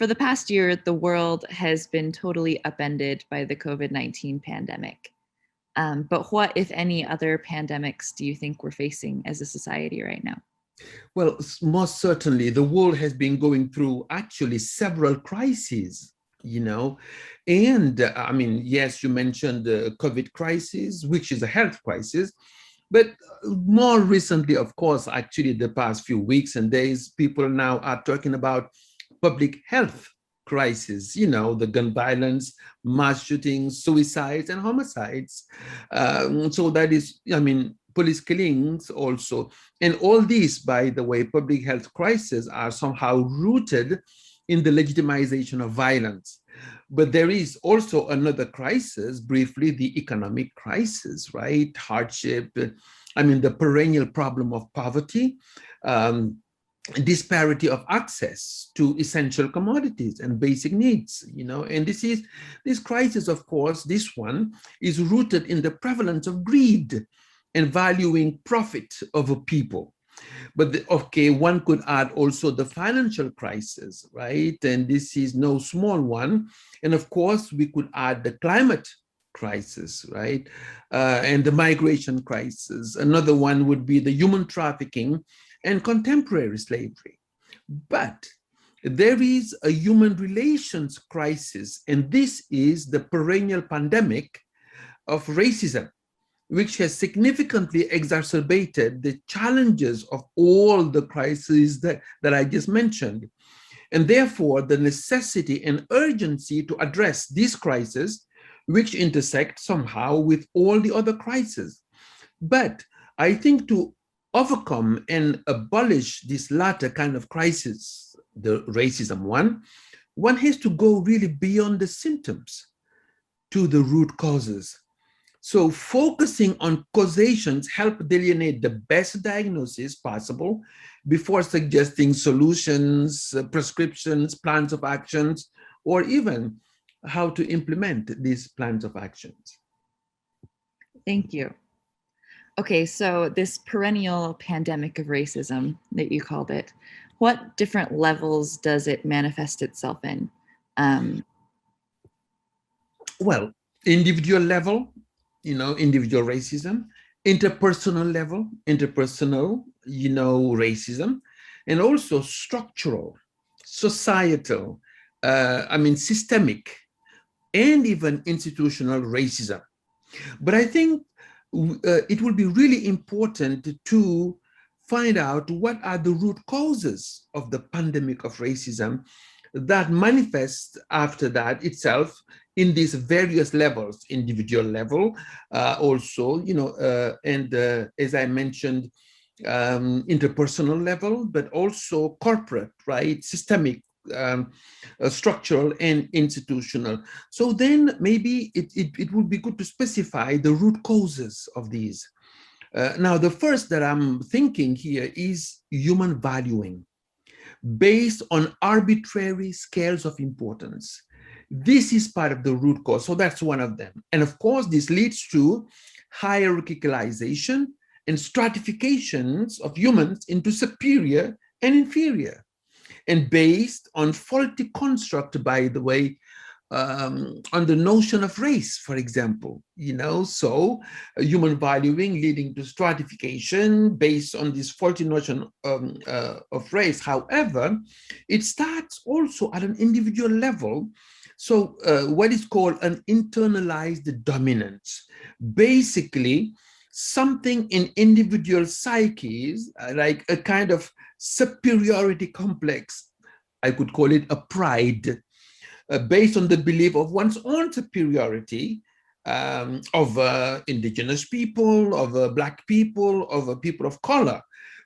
for the past year, the world has been totally upended by the COVID-19 pandemic. But what, if any, other pandemics do you think we're facing as a society right now? Well, most certainly, the world has been going through actually several crises, and I mean, yes, you mentioned the COVID crisis, which is a health crisis, but more recently, of course, actually, the past few weeks and days, people now are talking about public health crisis, the gun violence, mass shootings, suicides, and homicides. So that is, I mean, police killings also. And all these, by the way, public health crises are somehow rooted in the legitimization of violence. But there is also another crisis, briefly, the economic crisis, right? Hardship, I mean, the perennial problem of poverty, disparity of access to essential commodities and basic needs, and this crisis, of course, this one is rooted in the prevalence of greed and valuing profit over people. But one could add also the financial crisis, right? And this is no small one. And of course, we could add the climate crisis, right? And the migration crisis. Another one would be the human trafficking and contemporary slavery. But there is a human relations crisis, and this is the perennial pandemic of racism, which has significantly exacerbated the challenges of all the crises that I just mentioned. And therefore, the necessity and urgency to address this crisis, which intersect somehow with all the other crises. But I think to overcome and abolish this latter kind of crisis, the racism one has to go really beyond the symptoms to the root causes. So focusing on causations help delineate the best diagnosis possible before suggesting solutions, prescriptions, plans of actions, or even how to implement these plans of actions. Thank you. Okay, so this perennial pandemic of racism that you called it, what different levels does it manifest itself in? Well, individual level, individual racism, interpersonal level, interpersonal, racism, and also structural, societal, systemic, and even institutional racism. But I think it will be really important to find out what are the root causes of the pandemic of racism that manifests after that itself in these various levels, individual level, also, and as I mentioned, interpersonal level, but also corporate, right, systemic, structural and institutional. So then maybe it would be good to specify the root causes of these. Now, the first that I'm thinking here is human valuing based on arbitrary scales of importance. This is part of the root cause. So that's one of them. And of course, this leads to hierarchicalization and stratifications of humans into superior and inferior, and based on faulty construct, by the way, on the notion of race, for example, so human valuing leading to stratification based on this faulty notion of race. However, it starts also at an individual level. So what is called an internalized dominance, basically something in individual psyches, like a kind of superiority complex. I could call it a pride, based on the belief of one's own superiority, of indigenous people, of Black people, of people of color,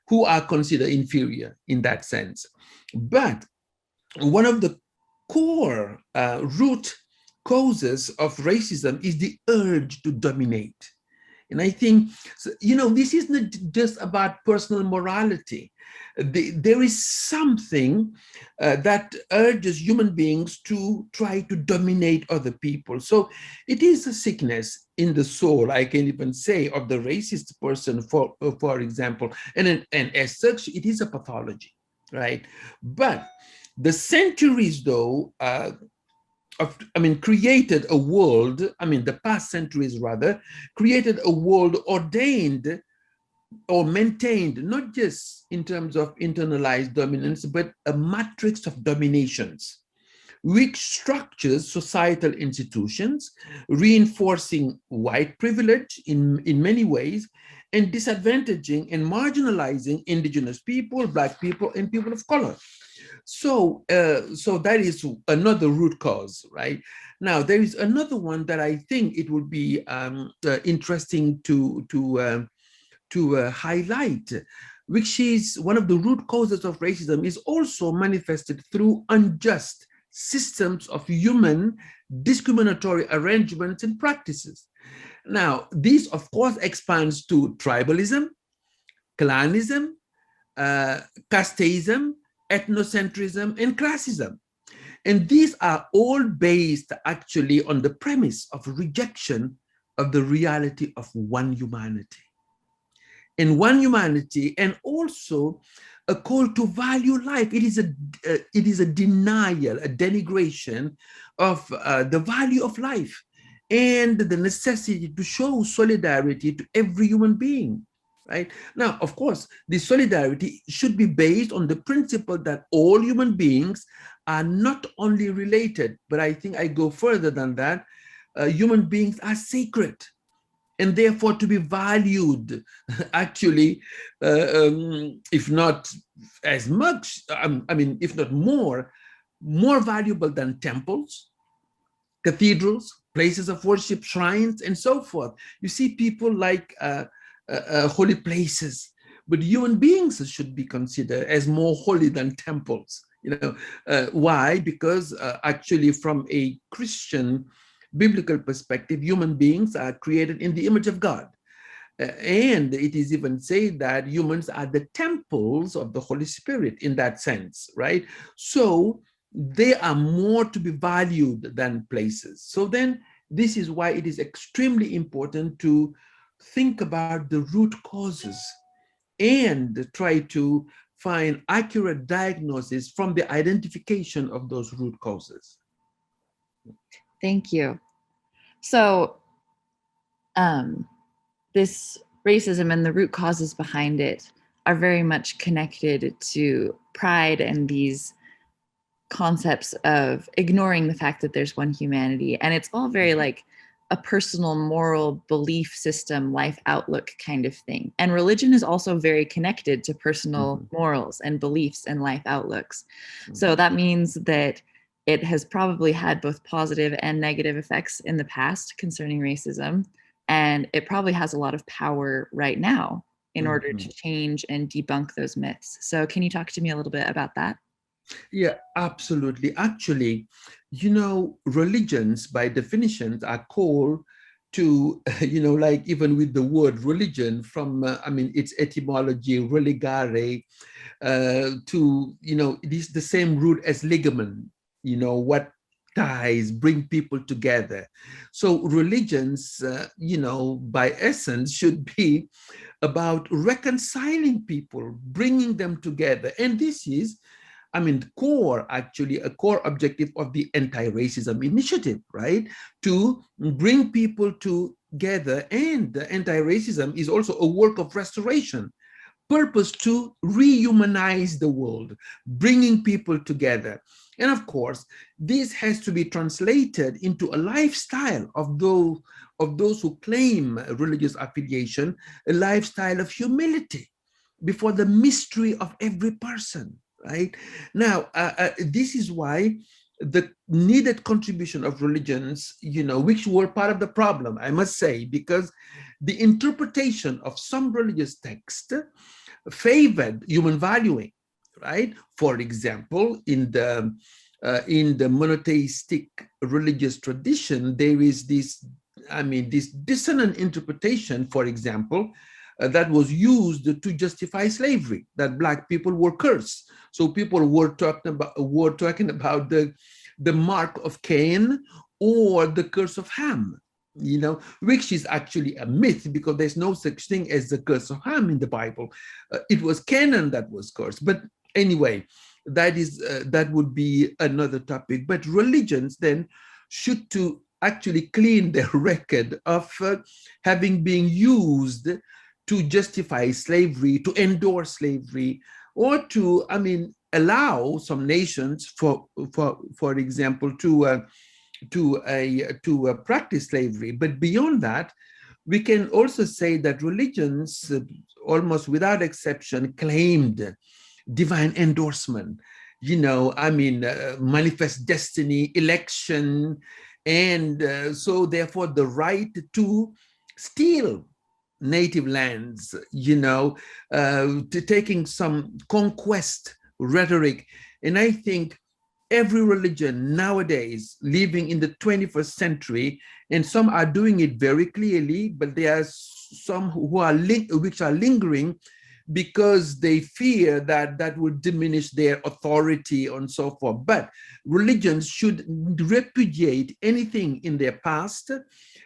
who are considered inferior in that sense. But one of the core root causes of racism is the urge to dominate. And I think, this is not just about personal morality. There is something that urges human beings to try to dominate other people. So it is a sickness in the soul, I can even say, of the racist person, for example. And as such, it is a pathology. right? But the centuries, though, created a world, the past centuries rather, created a world ordained or maintained, not just in terms of internalized dominance, but a matrix of dominations, which structures societal institutions, reinforcing white privilege in many ways, and disadvantaging and marginalizing indigenous people, Black people, and people of color. So that is another root cause, right? Now, there is another one that I think it would be interesting to highlight, which is one of the root causes of racism is also manifested through unjust systems of human discriminatory arrangements and practices. Now, this, of course, expands to tribalism, clanism, uh, casteism, ethnocentrism, and classism. And these are all based actually on the premise of rejection of the reality of one humanity. In one humanity, and also a call to value life. It is a denial, a denigration of the value of life and the necessity to show solidarity to every human being. Right now, of course, this solidarity should be based on the principle that all human beings are not only related, but I think I go further than that. Human beings are sacred and therefore to be valued, actually, if not as much, if not more valuable than temples, cathedrals, places of worship, shrines, and so forth. You see people like holy places, but human beings should be considered as more holy than temples. Why? Because actually, from a Christian biblical perspective, human beings are created in the image of God. And it is even said that humans are the temples of the Holy Spirit in that sense, right? So they are more to be valued than places. So then this is why it is extremely important to think about the root causes and try to find accurate diagnosis from the identification of those root causes. Thank you. So this racism and the root causes behind it are very much connected to pride and these concepts of ignoring the fact that there's one humanity. And it's all very like a personal moral belief system, life outlook kind of thing. And religion is also very connected to personal morals and beliefs and life outlooks. So that means that it has probably had both positive and negative effects in the past concerning racism. And it probably has a lot of power right now in order to change and debunk those myths. So can you talk to me a little bit about that? Yeah, absolutely. Actually, religions by definition are called to, like even with the word religion from, its etymology, religare, to, it is the same root as ligament, what ties bring people together. So religions, by essence should be about reconciling people, bringing them together. And this is a core objective of the anti-racism initiative, right? To bring people together. And the anti-racism is also a work of restoration, purpose to rehumanize the world, bringing people together. And of course, this has to be translated into a lifestyle of those who claim religious affiliation, a lifestyle of humility before the mystery of every person. Right now, this is why the needed contribution of religions, which were part of the problem, I must say, because the interpretation of some religious text favored human valuing, right? For example, in the monotheistic religious tradition, there is this dissonant interpretation, for example, that was used to justify slavery, that Black people were cursed. So people were talking about the mark of Cain or the curse of Ham, which is actually a myth because there's no such thing as the curse of Ham in the Bible. It was Canaan that was cursed. But Anyway, that would be another topic. But religions then should to actually clean their record of having been used to justify slavery, to endorse slavery, or to, I mean, allow some nations, for example, to practice slavery. But beyond that, we can also say that religions, almost without exception, claimed divine endorsement, I mean, manifest destiny, election, and so therefore the right to steal native lands, to taking some conquest rhetoric. And I think every religion nowadays living in the 21st century, and some are doing it very clearly, but there are some who are which are lingering because they fear that that will diminish their authority and so forth. But religions should repudiate anything in their past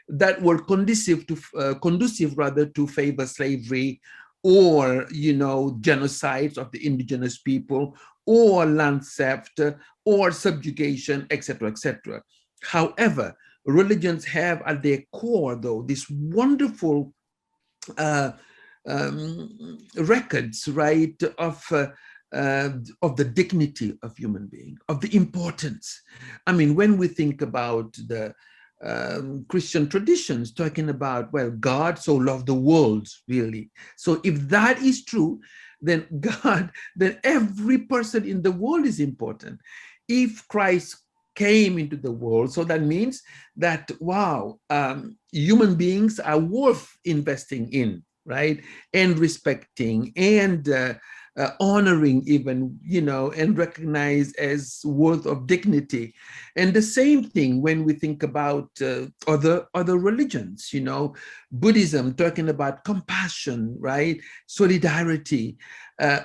that were conducive to favor slavery, or genocides of the indigenous people, or land theft, or subjugation, etc., etc. However, religions have at their core, though, this wonderful records, right, of the dignity of human being, of the importance. I mean, when we think about the Christian traditions talking about, well, God so loved the world, really. So if that is true, then then every person in the world is important. If Christ came into the world, so that means that, wow, human beings are worth investing in, right? And respecting, and honoring even, and recognized as worth of dignity. And the same thing when we think about other religions, Buddhism talking about compassion, right? Solidarity,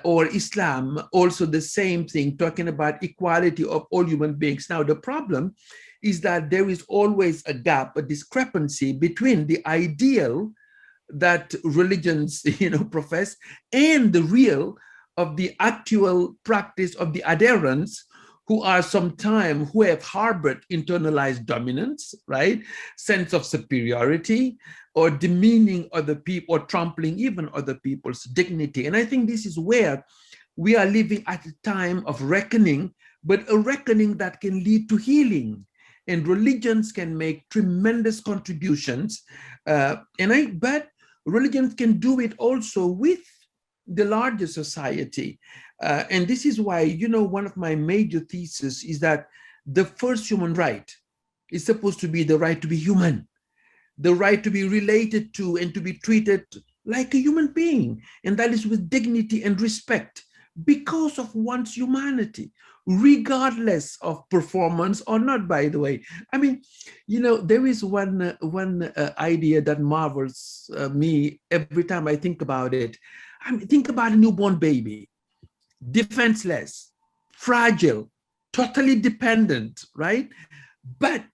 or Islam, also the same thing, talking about equality of all human beings. Now, the problem is that there is always a gap, a discrepancy between the ideal that religions, profess, and the real of the actual practice of the adherents, who have harbored internalized dominance, right? Sense of superiority, or demeaning other people, or trampling even other people's dignity. And I think this is where we are living at a time of reckoning, but a reckoning that can lead to healing. And religions can make tremendous contributions. But religions can do it also with the larger society. And this is why, one of my major theses is that the first human right is supposed to be the right to be human, the right to be related to and to be treated like a human being. And that is with dignity and respect because of one's humanity, regardless of performance or not, by the way. I mean, there is one idea that marvels me every time I think about it. I mean, think about a newborn baby, defenseless, fragile, totally dependent, right? But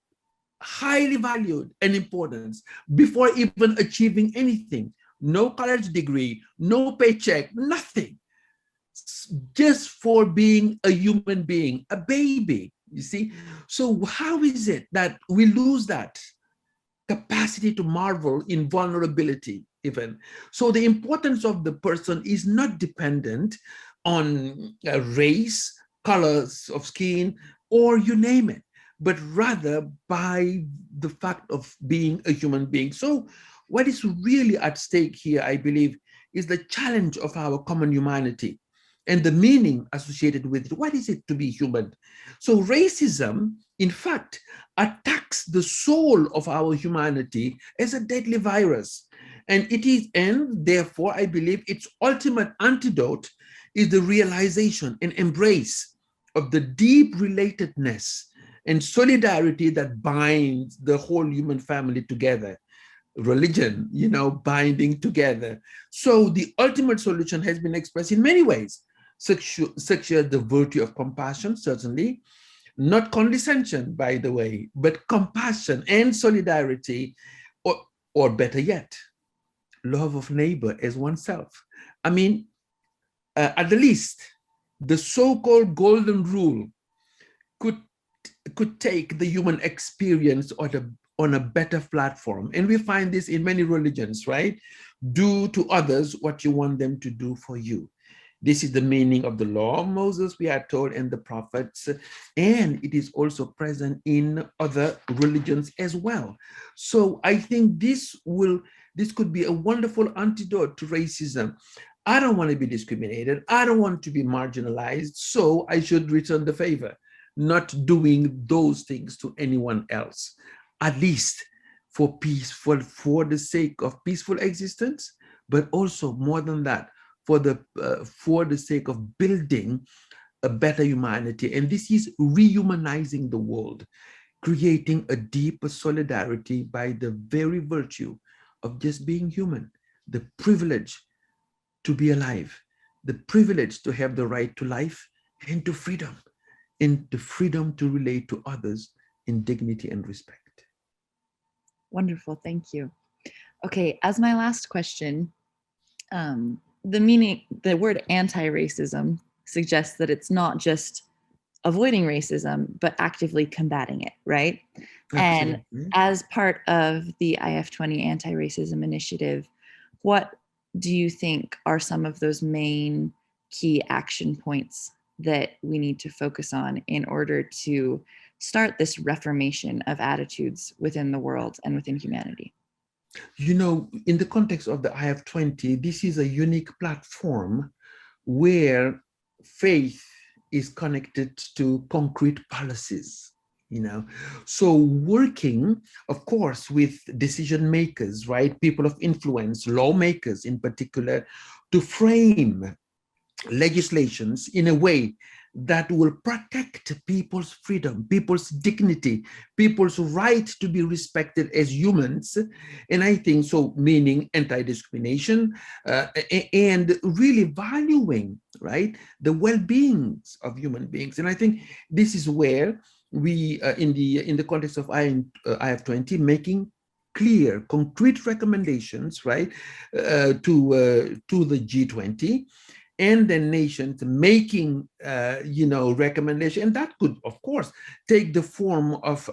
highly valued and important before even achieving anything. No college degree, no paycheck, nothing. Just for being a human being, a baby, you see? So how is it that we lose that capacity to marvel in vulnerability even? So the importance of the person is not dependent on race, colors of skin, or you name it, but rather by the fact of being a human being. So what is really at stake here, I believe, is the challenge of our common humanity and the meaning associated with it. What is it to be human? So racism, in fact, attacks the soul of our humanity as a deadly virus. And therefore, I believe its ultimate antidote is the realization and embrace of the deep relatedness and solidarity that binds the whole human family together. Religion, binding together. So the ultimate solution has been expressed in many ways, such as the virtue of compassion, certainly, not condescension, by the way, but compassion and solidarity, or better yet, love of neighbor as oneself. I mean, at the least, the so-called golden rule could take the human experience on a better platform. And we find this in many religions, right? Do to others what you want them to do for you. This is the meaning of the law of Moses, we are told, and the prophets, and it is also present in other religions as well. So I think this could be a wonderful antidote to racism. I don't want to be discriminated. I don't want to be marginalized. So I should return the favor, not doing those things to anyone else, at least for peace, for the sake of peaceful existence, but also more than that, for the sake of building a better humanity. And this is rehumanizing the world, creating a deeper solidarity by the very virtue of just being human, the privilege to be alive, the privilege to have the right to life and to freedom, and the freedom to relate to others in dignity and respect. Wonderful, thank you. Okay, as my last question, the word anti-racism suggests that it's not just avoiding racism, but actively combating it, right? Absolutely. And as part of the IF20 anti-racism initiative, what do you think are some of those main key action points that we need to focus on in order to start this reformation of attitudes within the world and within humanity? You know, in the context of the IF20, this is a unique platform where faith is connected to concrete policies, you know. So working, of course, with decision makers, right? People of influence, lawmakers in particular, to frame legislations in a way that will protect people's freedom, people's dignity, people's right to be respected as humans. And I think so, meaning anti-discrimination, and really valuing, right, the well-beings of human beings. And I think this is where we, in the context of IF20, making clear, concrete recommendations, right, to the G20, and the nations making, recommendation. And that could, of course, take the form of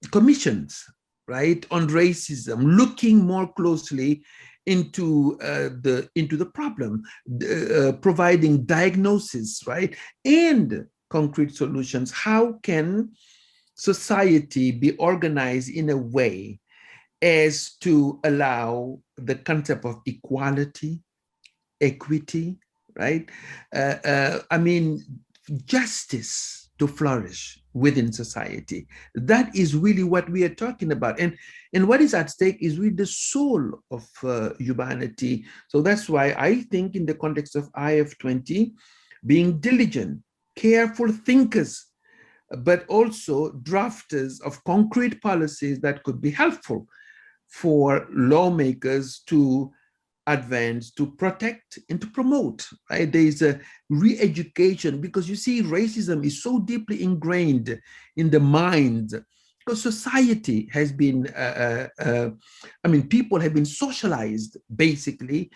commissions, right, on racism, looking more closely into the problem, providing diagnosis, right, and concrete solutions. How can society be organized in a way as to allow the concept of equality, equity, right? Justice to flourish within society. That is really what we are talking about. And what is at stake is really the soul of humanity. So that's why I think in the context of IF20, being diligent, careful thinkers, but also drafters of concrete policies that could be helpful for lawmakers to advance, to protect, and to promote, right? There is a re-education, because you see, racism is so deeply ingrained in the mind, because society has been, people have been socialized, basically,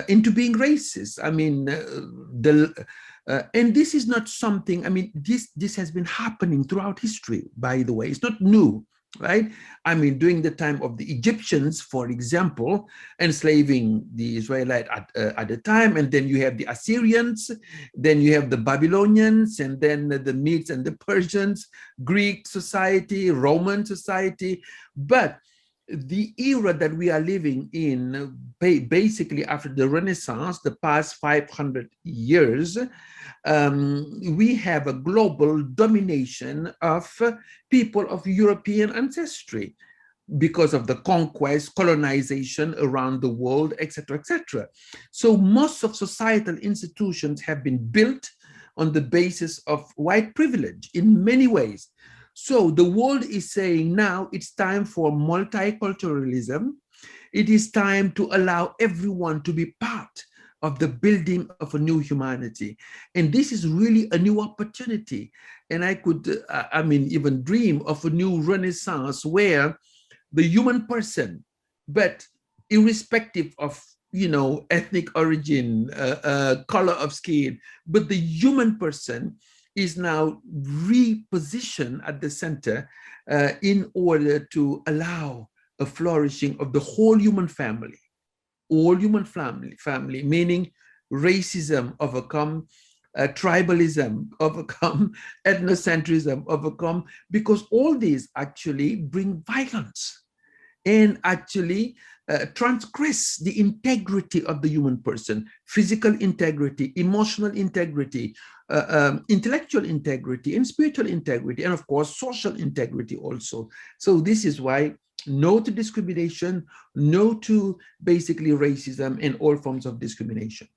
into being racist. And this is not something, this has been happening throughout history, by the way. It's not new, right? During the time of the Egyptians, for example, enslaving the Israelite at the time, and then you have the Assyrians, then you have the Babylonians, and then the Medes and the Persians, Greek society, Roman society. But the era that we are living in, basically after the Renaissance, the past 500 years, we have a global domination of people of European ancestry because of the conquest, colonization around the world, etc., etc. So most of societal institutions have been built on the basis of white privilege in many ways. So the world is saying now it's time for multiculturalism. It is time to allow everyone to be part of the building of a new humanity. And this is really a new opportunity. And I could, even dream of a new renaissance where the human person, but irrespective of ethnic origin, color of skin, but the human person is now repositioned at the center in order to allow a flourishing of the whole human family. All human family, meaning racism overcome, tribalism overcome, ethnocentrism overcome, because all these actually bring violence and actually transgress the integrity of the human person, physical integrity, emotional integrity, intellectual integrity, and spiritual integrity, and of course, social integrity also. So this is why no to discrimination, no to basically racism and all forms of discrimination.